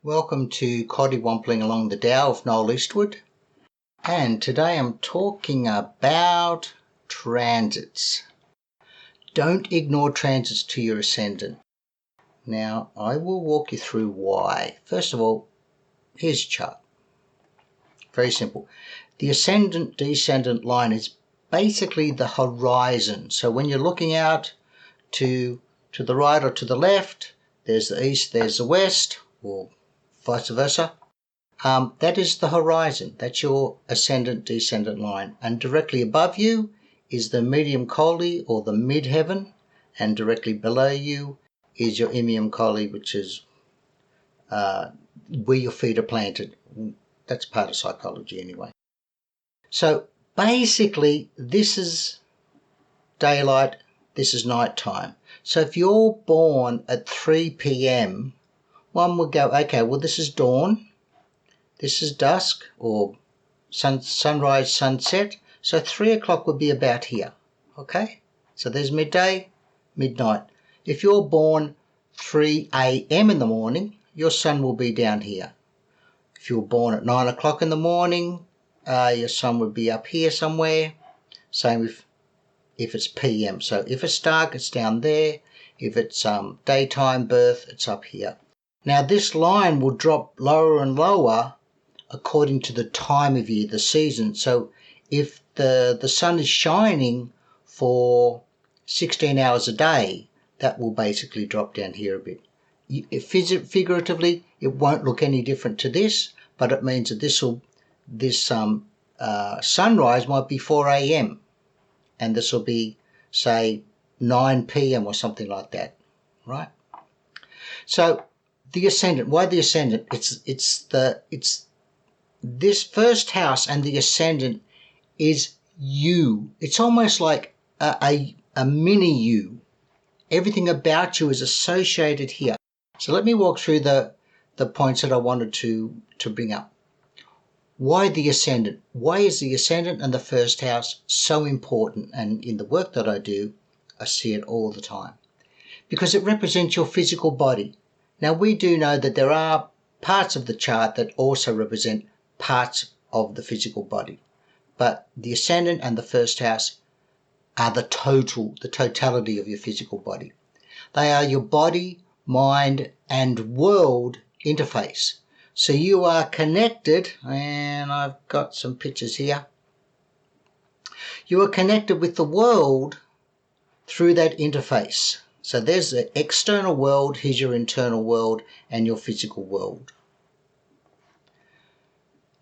Welcome to Coddiwompling Along the Tao of Noel Eastwood, and today I'm talking about transits. Don't ignore transits to your ascendant. Now, I will walk you through why. First of all, here's a chart. Very simple. The ascendant-descendant line is basically the horizon. So when you're looking out to the right or to the left, there's the east, there's the west, or vice versa. That is the horizon. That's your ascendant-descendant line. And directly above you is the medium Coli or the midheaven, and directly below you is your imium Coli, which is where your feet are planted. That's part of psychology anyway. So basically, this is daylight, this is nighttime. So if you're born at 3 p.m., one would go, okay, well, this is dawn, this is dusk, or sunrise, sunset. So 3 o'clock would be about here, okay? So there's midday, midnight. If you're born 3 a.m. in the morning, your sun will be down here. If you're born at 9 o'clock in the morning, your sun would be up here somewhere. Same if it's p.m. So if it's dark, it's down there. If it's daytime birth, it's up here. Now this line will drop lower and lower according to the time of year, the season. So if the sun is shining for 16 hours a day, that will basically drop down here a bit. Figuratively, it won't look any different to this, but it means that this sunrise might be 4 a.m. and this will be, say, 9 p.m. or something like that, right? So the ascendant. Why the ascendant? It's this first house, and the ascendant is you. It's almost like a mini you. Everything about you is associated here. So let me walk through the points that I wanted to bring up. Why the ascendant? Why is the ascendant and the first house so important? And in the work that I do, I see it all the time. Because it represents your physical body. Now, we do know that there are parts of the chart that also represent parts of the physical body. But the ascendant and the first house are the totality of your physical body. They are your body, mind, and world interface. So you are connected, and I've got some pictures here. You are connected with the world through that interface. So there's the external world, here's your internal world, and your physical world.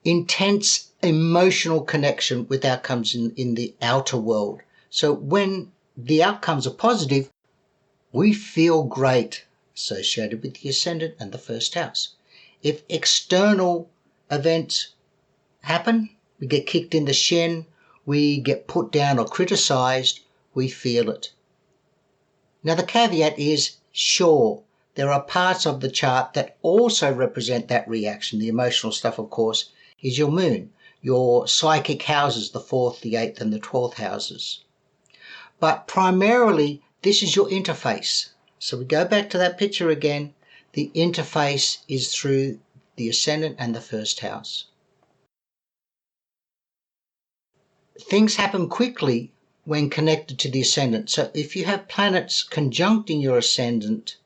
Intense emotional connection with outcomes in the outer world. So when the outcomes are positive, we feel great, associated with the ascendant and the first house. If external events happen, we get kicked in the shin, we get put down or criticized, we feel it. Now the caveat is, sure, there are parts of the chart that also represent that reaction. The emotional stuff, of course, is your moon, your psychic houses, the 4th, the 8th, and the 12th houses. But primarily, this is your interface. So we go back to that picture again. The interface is through the ascendant and the first house. Things happen quickly when connected to the ascendant. So if you have planets conjuncting your ascendant,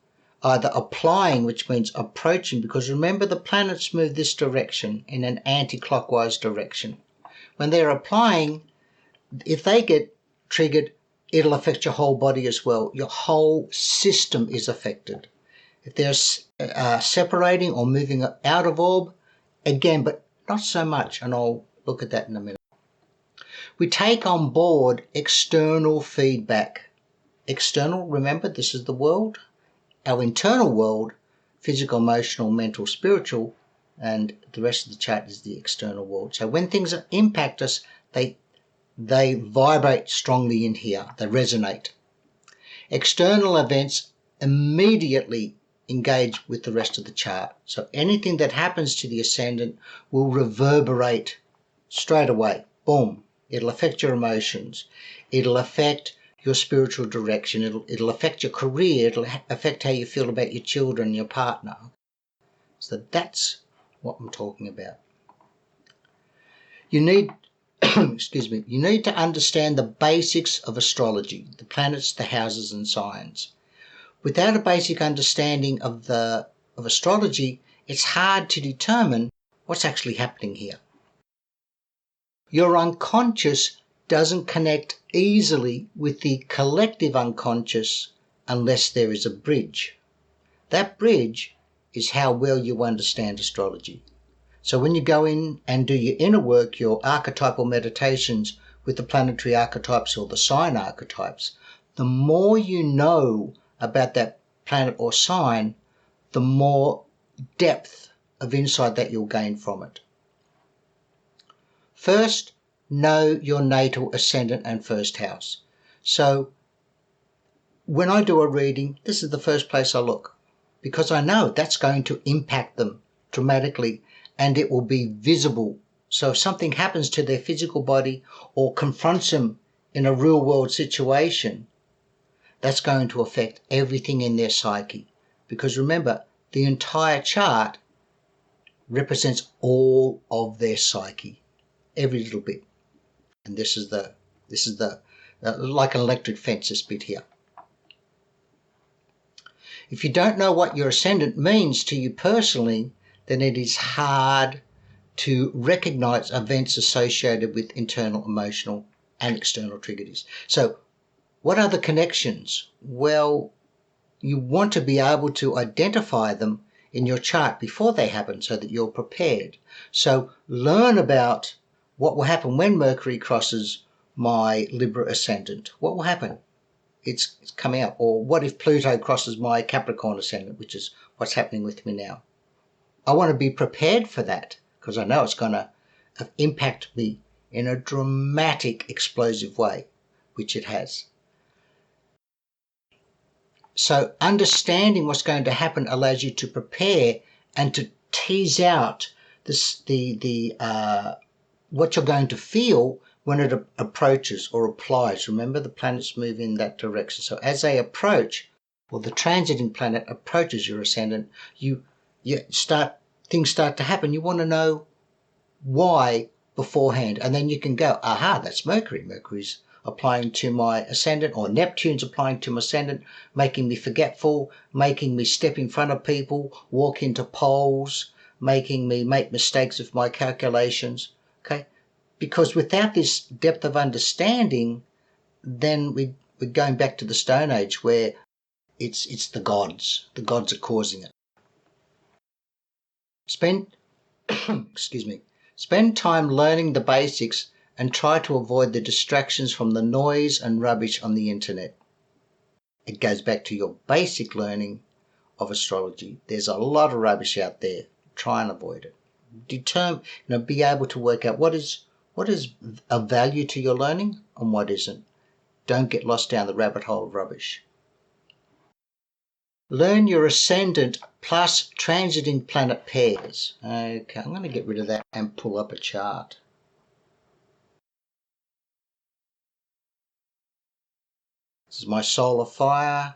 either applying, which means approaching, because remember the planets move this direction in an anti-clockwise direction. When they're applying, if they get triggered, it'll affect your whole body as well. Your whole system is affected. If they're separating or moving out of orb, again, but not so much, and I'll look at that in a minute. We take on board external feedback. External, remember, this is the world. Our internal world, physical, emotional, mental, spiritual, and the rest of the chart is the external world. So when things impact us, they vibrate strongly in here. They resonate. External events immediately engage with the rest of the chart. So anything that happens to the ascendant will reverberate straight away. Boom. It'll affect your emotions. It'll affect your spiritual direction. It'll affect your career. It'll affect how you feel about your children, your partner. So that's what I'm talking about. You need, excuse me, you need to understand the basics of astrology, the planets, the houses and signs. Without a basic understanding of astrology, it's hard to determine what's actually happening here. Your unconscious doesn't connect easily with the collective unconscious unless there is a bridge. That bridge is how well you understand astrology. So when you go in and do your inner work, your archetypal meditations with the planetary archetypes or the sign archetypes, the more you know about that planet or sign, the more depth of insight that you'll gain from it. First, know your natal ascendant and first house. So when I do a reading, this is the first place I look, because I know that's going to impact them dramatically and it will be visible. So if something happens to their physical body or confronts them in a real world situation, that's going to affect everything in their psyche. Because remember, the entire chart represents all of their psyche, every little bit. And this is the like an electric fence, this bit here. If you don't know what your ascendant means to you personally, then it is hard to recognize events associated with internal, emotional, and external triggers. So what are the connections? Well, you want to be able to identify them in your chart before they happen so that you're prepared. So learn about what will happen when Mercury crosses my Libra ascendant. What will happen? It's coming up. Or what if Pluto crosses my Capricorn ascendant, which is what's happening with me now. I want to be prepared for that because I know it's going to impact me in a dramatic, explosive way, which it has. So understanding what's going to happen allows you to prepare and to tease out what you're going to feel when it approaches or applies. Remember, the planets move in that direction. So as they approach, or the transiting planet approaches your ascendant, things start to happen. You want to know why beforehand, and then you can go, aha, that's Mercury. Mercury's applying to my ascendant, or Neptune's applying to my ascendant, making me forgetful, making me step in front of people, walk into poles, making me make mistakes with my calculations. Okay, because without this depth of understanding, then we're going back to the Stone Age where it's the gods. The gods are causing it. Spend time learning the basics and try to avoid the distractions from the noise and rubbish on the internet. It goes back to your basic learning of astrology. There's a lot of rubbish out there. Try and avoid it. Be able to work out what is of value to your learning and what isn't. Don't get lost down the rabbit hole of rubbish. Learn your ascendant plus transiting planet pairs. Okay, I'm going to get rid of that and pull up a chart. This is my solar fire.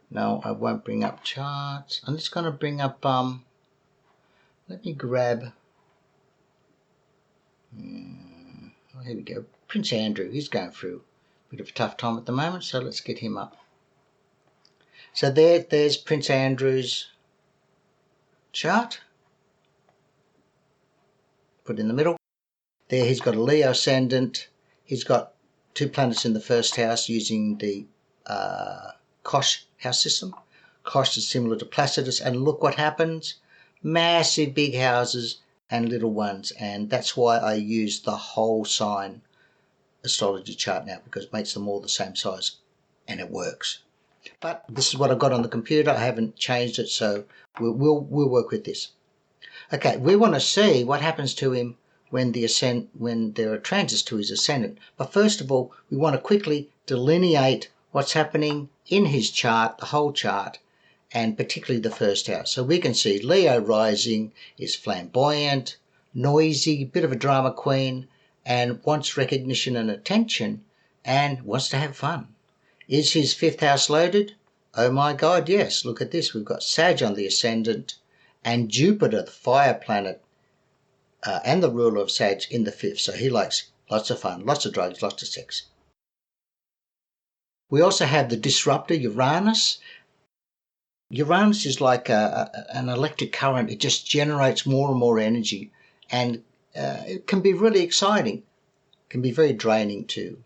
No, I won't bring up charts. I'm just going to bring up, let me grab, oh, here we go, Prince Andrew. He's going through a bit of a tough time at the moment, so let's get him up. So there's Prince Andrew's chart. Put in the middle. There he's got a Leo ascendant. He's got 2 planets in the first house using the Koch house system. Koch is similar to Placidus, and look what happens. Massive big houses and little ones, and that's why I use the whole sign astrology chart now, because it makes them all the same size and it works. But this is what I've got on the computer. I haven't changed it, so we'll work with this. Okay, we want to see what happens to him when there are transits to his ascendant. But first of all, we want to quickly delineate what's happening in his chart, the whole chart, and particularly the first house. So we can see Leo rising is flamboyant, noisy, bit of a drama queen, and wants recognition and attention, and wants to have fun. Is his 5th house loaded? Oh my God, yes. Look at this. We've got Sag on the ascendant and Jupiter, the fire planet, and the ruler of Sag in the 5th. So he likes lots of fun, lots of drugs, lots of sex. We also have the disruptor, Uranus. Uranus is like an electric current. It just generates more and more energy, and it can be really exciting. It can be very draining too.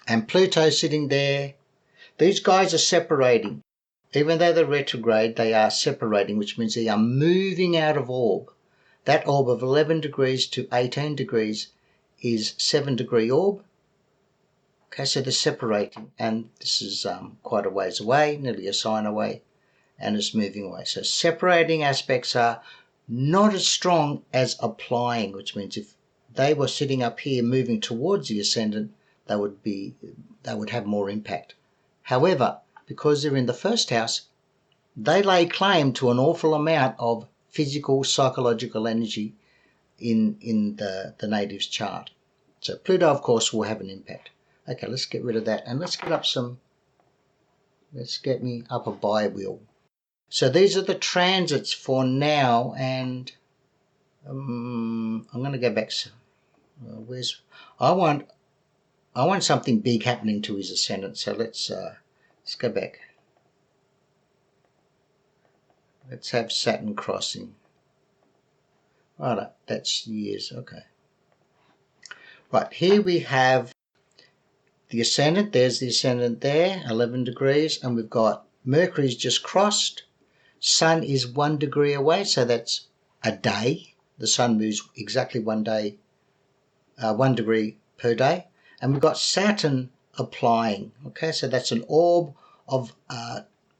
And Pluto sitting there. These guys are separating. Even though they're retrograde, they are separating, which means they are moving out of orb. That orb of 11 degrees to 18 degrees is 7-degree orb. Okay, so they're separating, and this is quite a ways away, nearly a sign away, and it's moving away. So separating aspects are not as strong as applying, which means if they were sitting up here moving towards the ascendant, they would have more impact. However, because they're in the first house, they lay claim to an awful amount of physical, psychological energy in the native's chart. So Pluto, of course, will have an impact. Okay, let's get rid of that, and let's get me up a bi-wheel. So these are the transits for now, and I'm going to go back. I want something big happening to his ascendant. So let's go back. Let's have Saturn crossing. Right, that's years. Okay. Right, here we have the ascendant. There's the ascendant there, 11 degrees, and we've got Mercury's just crossed. Sun is 1 degree away, so that's a day. The sun moves exactly 1 day, 1 degree per day. And we've got Saturn applying. Okay, so that's an orb of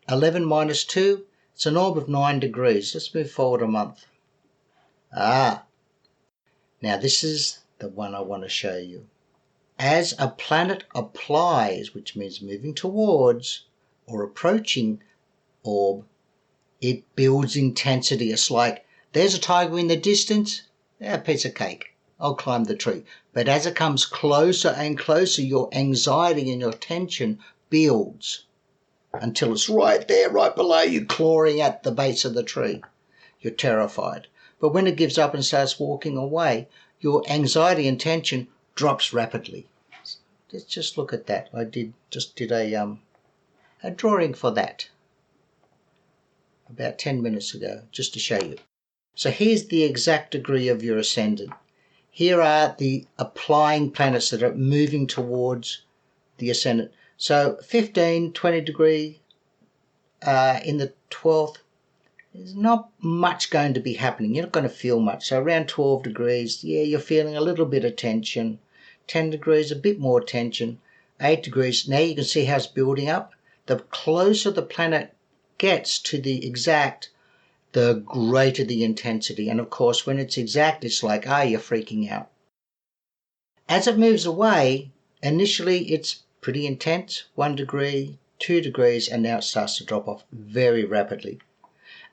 11 minus 2. It's an orb of 9 degrees. Let's move forward a month. Now this is the one I want to show you. As a planet applies, which means moving towards or approaching orb, it builds intensity. It's like, there's a tiger in the distance, a piece of cake. I'll climb the tree. But as it comes closer and closer, your anxiety and your tension builds until it's right there, right below you, clawing at the base of the tree. You're terrified. But when it gives up and starts walking away, your anxiety and tension drops rapidly. Let's just look at that. I just did a drawing for that about 10 minutes ago, just to show you. So here's the exact degree of your ascendant. Here are the applying planets that are moving towards the ascendant. So 15, 20 degree in the 12th, there's not much going to be happening. You're not going to feel much. So around 12 degrees, yeah, you're feeling a little bit of tension. 10 degrees, a bit more tension. 8 degrees, now you can see how it's building up. The closer the planet gets to the exact, the greater the intensity. And of course, when it's exact, it's like, you're freaking out. As it moves away, initially it's pretty intense, 1 degree, 2 degrees, and now it starts to drop off very rapidly.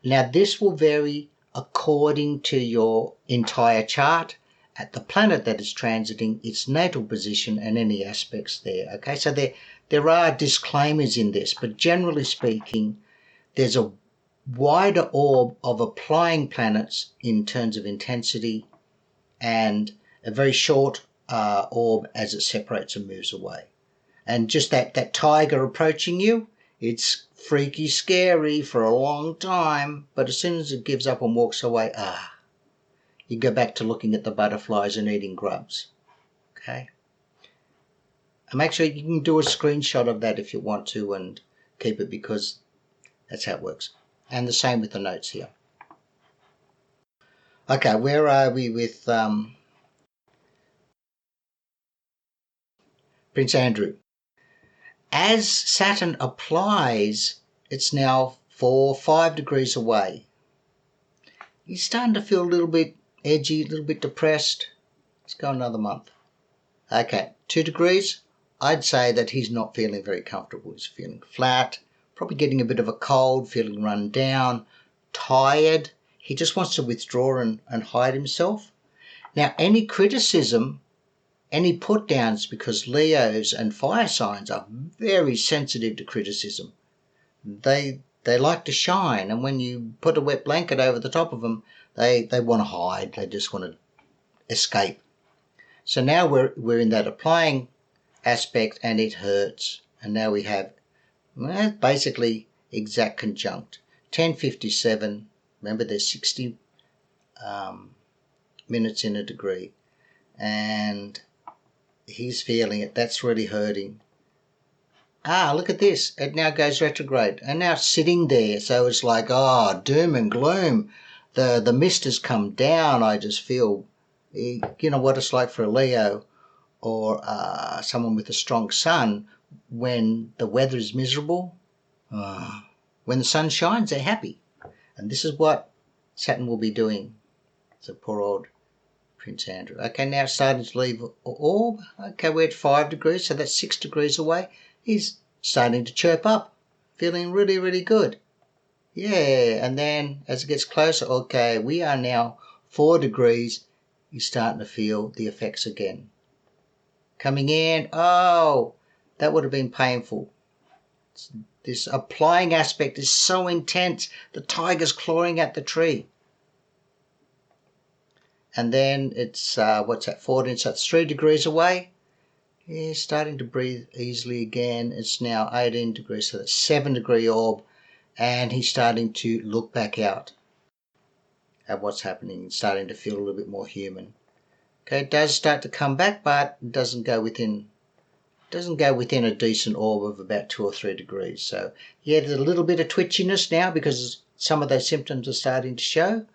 Now this will vary according to your entire chart, at the planet that is transiting, its natal position, and any aspects there. Okay, so there are disclaimers in this, but generally speaking, there's a wider orb of applying planets in terms of intensity, and a very short orb as it separates and moves away. And just that tiger approaching you, it's freaky scary for a long time, but as soon as it gives up and walks away, you go back to looking at the butterflies and eating grubs. Okay? And make sure you can do a screenshot of that if you want to and keep it, because that's how it works. And the same with the notes here. Okay, where are we with Prince Andrew? As Saturn applies, it's now 4, 5 degrees away. He's starting to feel a little bit edgy, a little bit depressed. Let's go another month. Okay, 2 degrees. I'd say that he's not feeling very comfortable. He's feeling flat, probably getting a bit of a cold, feeling run down, tired. He just wants to withdraw and hide himself. Now, any criticism, any put downs, because Leos and fire signs are very sensitive to criticism. They They like to shine, and when you put a wet blanket over the top of them, they want to hide. They just want to escape. So now we're in that applying aspect, and it hurts. And now we have basically exact conjunct. 1057. Remember, there's 60 minutes in a degree, and he's feeling it. That's really hurting. Look at this. It now goes retrograde, and now it's sitting there. So it's like, doom and gloom. The mist has come down. I just feel, you know what it's like for a Leo or someone with a strong sun when the weather is miserable. When the sun shines, they're happy. And this is what Saturn will be doing. So poor old Prince Andrew. Okay, now it's starting to leave orb. Okay, we're at 5 degrees, so that's 6 degrees away. He's starting to chirp up, feeling really, really good. Yeah, and then as it gets closer, okay, we are now 4 degrees. He's starting to feel the effects again. Coming in, that would have been painful. This applying aspect is so intense. The tiger's clawing at the tree. And then it's, 14, so it's 3 degrees away. Yeah, starting to breathe easily again. It's now 18 degrees, so that's 7 degree orb. And he's starting to look back out at what's happening. He's starting to feel a little bit more human. Okay, it does start to come back, but it doesn't go within a decent orb of about 2 or 3 degrees. So yeah, there's a little bit of twitchiness now because some of those symptoms are starting to show,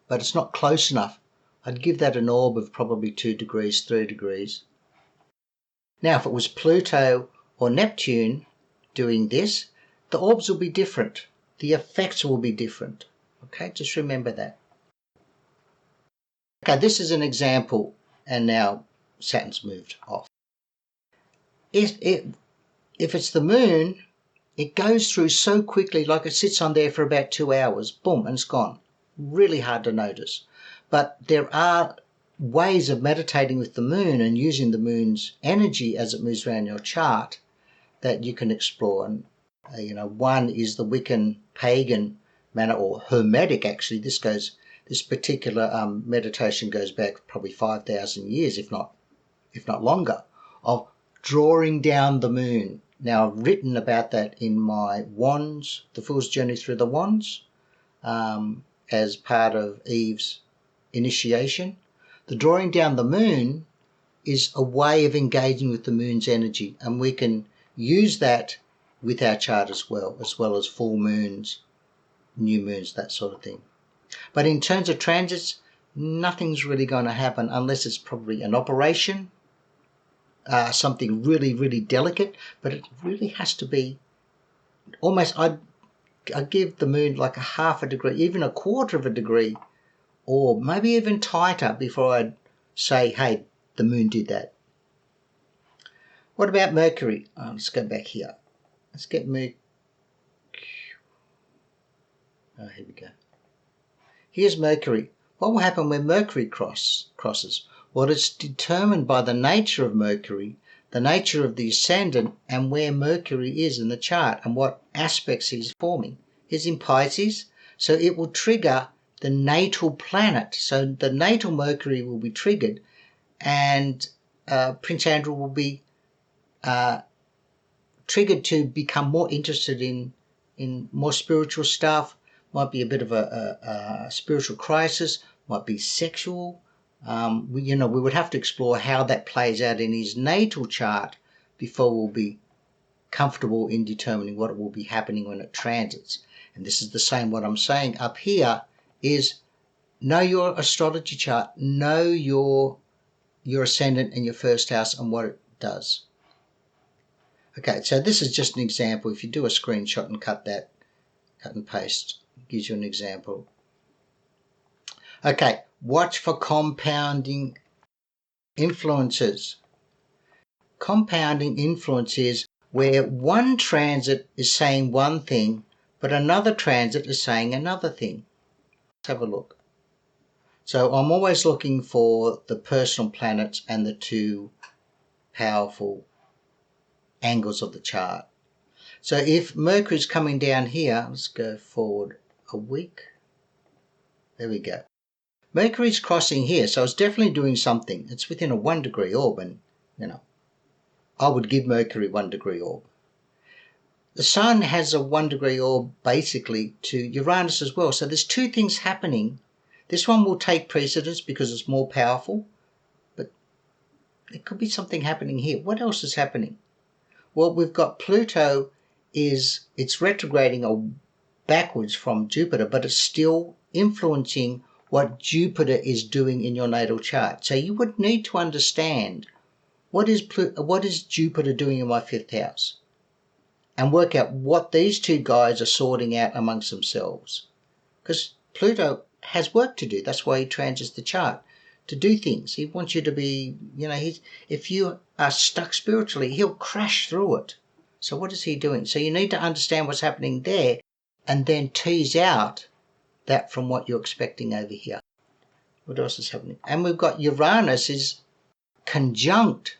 but it's not close enough. I'd give that an orb of probably 2 degrees, 3 degrees. Now, if it was Pluto or Neptune doing this, the orbs will be different. The effects will be different. Okay, just remember that. Okay, this is an example, and now Saturn's moved off. If it's the moon, it goes through so quickly, like it sits on there for about 2 hours, boom, and it's gone. Really hard to notice. But there are ways of meditating with the moon and using the moon's energy as it moves around your chart that you can explore. And one is the Wiccan pagan manner, or Hermetic actually. This particular meditation goes back probably 5,000 years, if not longer, of drawing down the moon. Now, I've written about that in my Wands, The Fool's Journey Through the Wands, as part of Eve's initiation. The drawing down the moon is a way of engaging with the moon's energy, and we can use that with our chart as well as full moons, new moons, that sort of thing. But in terms of transits, nothing's really going to happen unless it's probably an operation, something really, really delicate, but it really has to be almost, I'd give the moon like a half a degree, even a quarter of a degree, or maybe even tighter before I'd say, hey, the moon did that. What about Mercury? Let's go back here. Let's get Mercury. Here we go. Here's Mercury. What will happen when Mercury crosses? Well, it's determined by the nature of Mercury, the nature of the ascendant, and where Mercury is in the chart and what aspects he's forming. He's in Pisces, so it will trigger the natal planet. So the natal Mercury will be triggered, and Prince Andrew will be triggered to become more interested in more spiritual stuff. Might be a bit of a spiritual crisis, might be sexual. We would have to explore how that plays out in his natal chart before we'll be comfortable in determining what will be happening when it transits. And this is the same. What I'm saying up here is know your astrology chart, know your ascendant and your first house and what it does. Okay, so this is just an example. If you do a screenshot and cut and paste, it gives you an example. Okay, watch for compounding influences. Compounding influence is where one transit is saying one thing, but another transit is saying another thing. Let's have a look. So I'm always looking for the personal planets and the two powerful angles of the chart. So if Mercury's coming down here, let's go forward a week. There we go. Mercury's crossing here, so it's definitely doing something. It's within a 1 degree orb, and, I would give Mercury 1 degree orb. The Sun has a 1 degree orb basically to Uranus as well. So there's two things happening. This one will take precedence because it's more powerful, but there could be something happening here. What else is happening? Well, we've got Pluto it's retrograding backwards from Jupiter, but it's still influencing what Jupiter is doing in your natal chart. So you would need to understand what is Jupiter doing in my 5th house, and work out what these two guys are sorting out amongst themselves. Because Pluto has work to do. That's why he transits the chart, to do things. He wants you to be, if you are stuck spiritually, he'll crash through it. So what is he doing? So you need to understand what's happening there and then tease out that from what you're expecting over here. What else is happening? And we've got Uranus is conjunct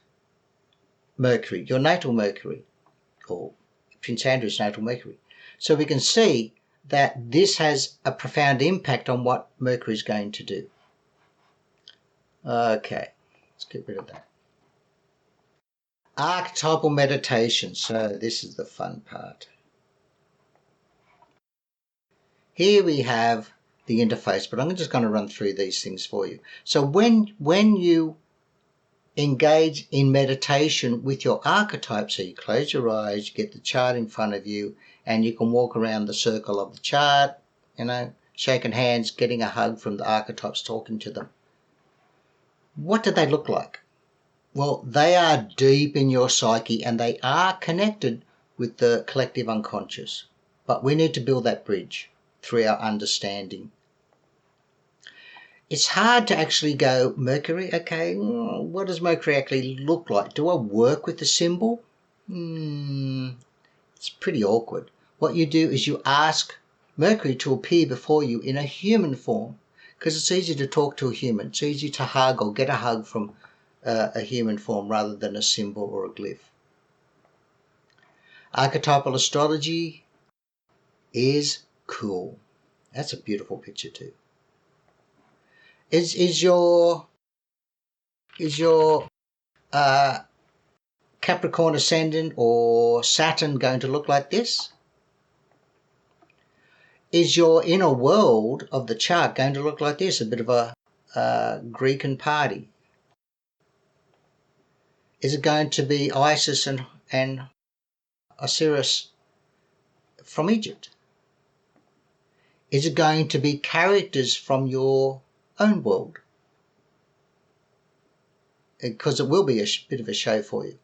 Mercury, your natal Mercury, or Prince Andrew's natal Mercury. So we can see that this has a profound impact on what Mercury is going to do. Okay, let's get rid of that. Archetypal meditation. So this is the fun part. Here we have the interface, but I'm just going to run through these things for you. So when you engage in meditation with your archetype, so you close your eyes, you get the chart in front of you, and you can walk around the circle of the chart, shaking hands, getting a hug from the archetypes, talking to them. What do they look like? Well, they are deep in your psyche and they are connected with the collective unconscious. But we need to build that bridge through our understanding. It's hard to actually go, Mercury, okay, what does Mercury actually look like? Do I work with the symbol? It's pretty awkward. What you do is you ask Mercury to appear before you in a human form, because it's easy to talk to a human. It's easy to hug or get a hug from a human form rather than a symbol or a glyph. Archetypal astrology is cool. That's a beautiful picture too. Is your Capricorn ascendant or Saturn going to look like this? Is your inner world of the chart going to look like this? A bit of a Greek party? Is it going to be Isis and Osiris from Egypt? Is it going to be characters from your own world? Because it will be a bit of a show for you.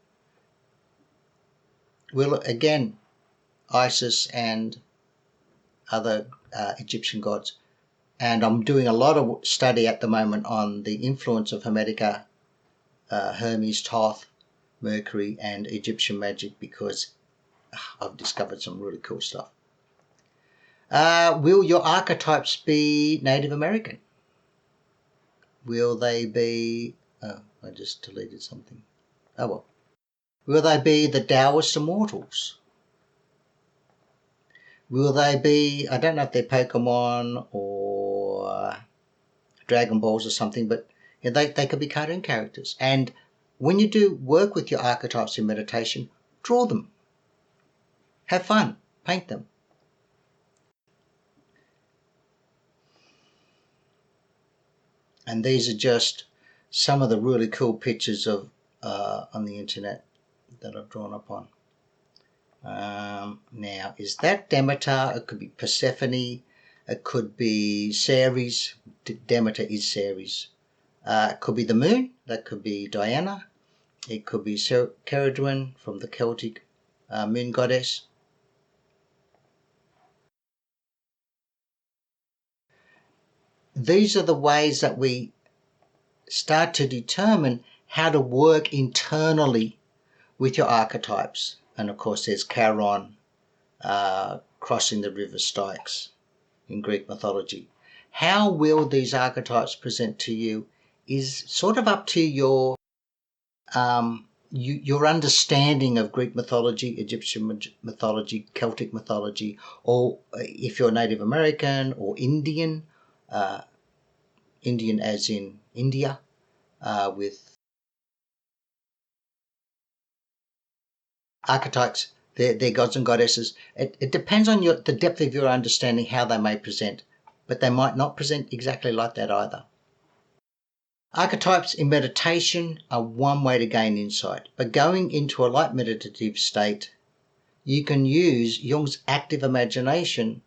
Will, again, Isis and other Egyptian gods. And I'm doing a lot of study at the moment on the influence of Hermetica, Hermes, Thoth, Mercury, and Egyptian magic, because I've discovered some really cool stuff. Will your archetypes be Native American? Will they be... Oh, I just deleted something. Oh well. Will they be the Taoist immortals? Will they be... I don't know if they're Pokemon or Dragon Balls or something, but they could be cartoon characters. And when you do work with your archetypes in meditation, draw them. Have fun. Paint them. And these are just some of the really cool pictures of on the internet that I've drawn up on. Now, is that Demeter? It could be Persephone. It could be Ceres. Demeter is Ceres. It could be the moon. That could be Diana. It could be Ceridwen from the Celtic moon goddess. These are the ways that we start to determine how to work internally with your archetypes. And of course there's Charon crossing the river Styx in Greek mythology. How will these archetypes present to you is sort of up to your your understanding of Greek mythology, Egyptian mythology, Celtic mythology, or if you're Native American or Indian, Indian as in India, with archetypes, their gods and goddesses. It depends on the depth of your understanding how they may present, but they might not present exactly like that either. Archetypes in meditation are one way to gain insight, but going into a light meditative state, you can use Jung's active imagination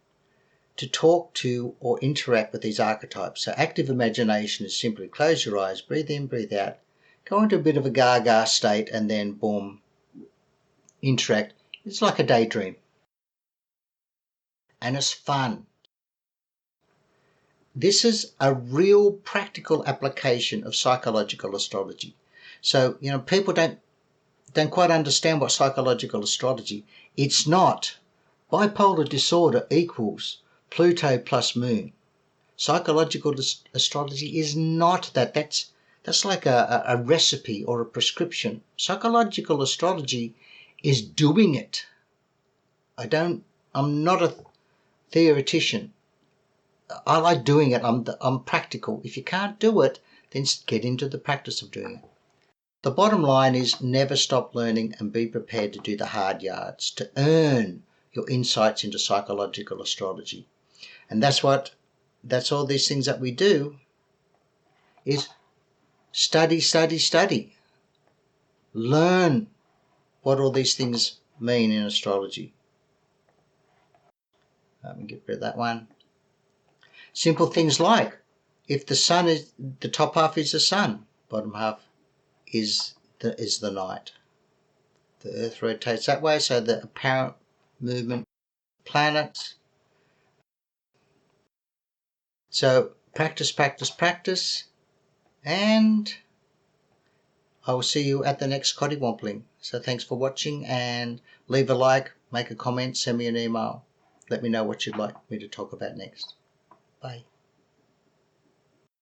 to talk to or interact with these archetypes. So active imagination is simply close your eyes, breathe in, breathe out, go into a bit of a gaga state, and then boom, interact. It's like a daydream. And it's fun. This is a real practical application of psychological astrology. So, people don't quite understand what psychological astrology. It's not bipolar disorder equals Pluto plus Moon. Psychological astrology is not that. That's like a recipe or a prescription. Psychological astrology is doing it. I'm not a theoretician. I like doing it. I'm practical. If you can't do it, then get into the practice of doing it. The bottom line is never stop learning and be prepared to do the hard yards to earn your insights into psychological astrology. And that's all these things that we do is study, study, study. Learn what all these things mean in astrology. Let me get rid of that one. Simple things like, if the sun is, the top half is the sun, bottom half is the night. The earth rotates that way, so the apparent movement of planets. So practice, practice, practice, and I will see you at the next Coddiwompling. So thanks for watching, and leave a like, make a comment, send me an email. Let me know what you'd like me to talk about next. Bye.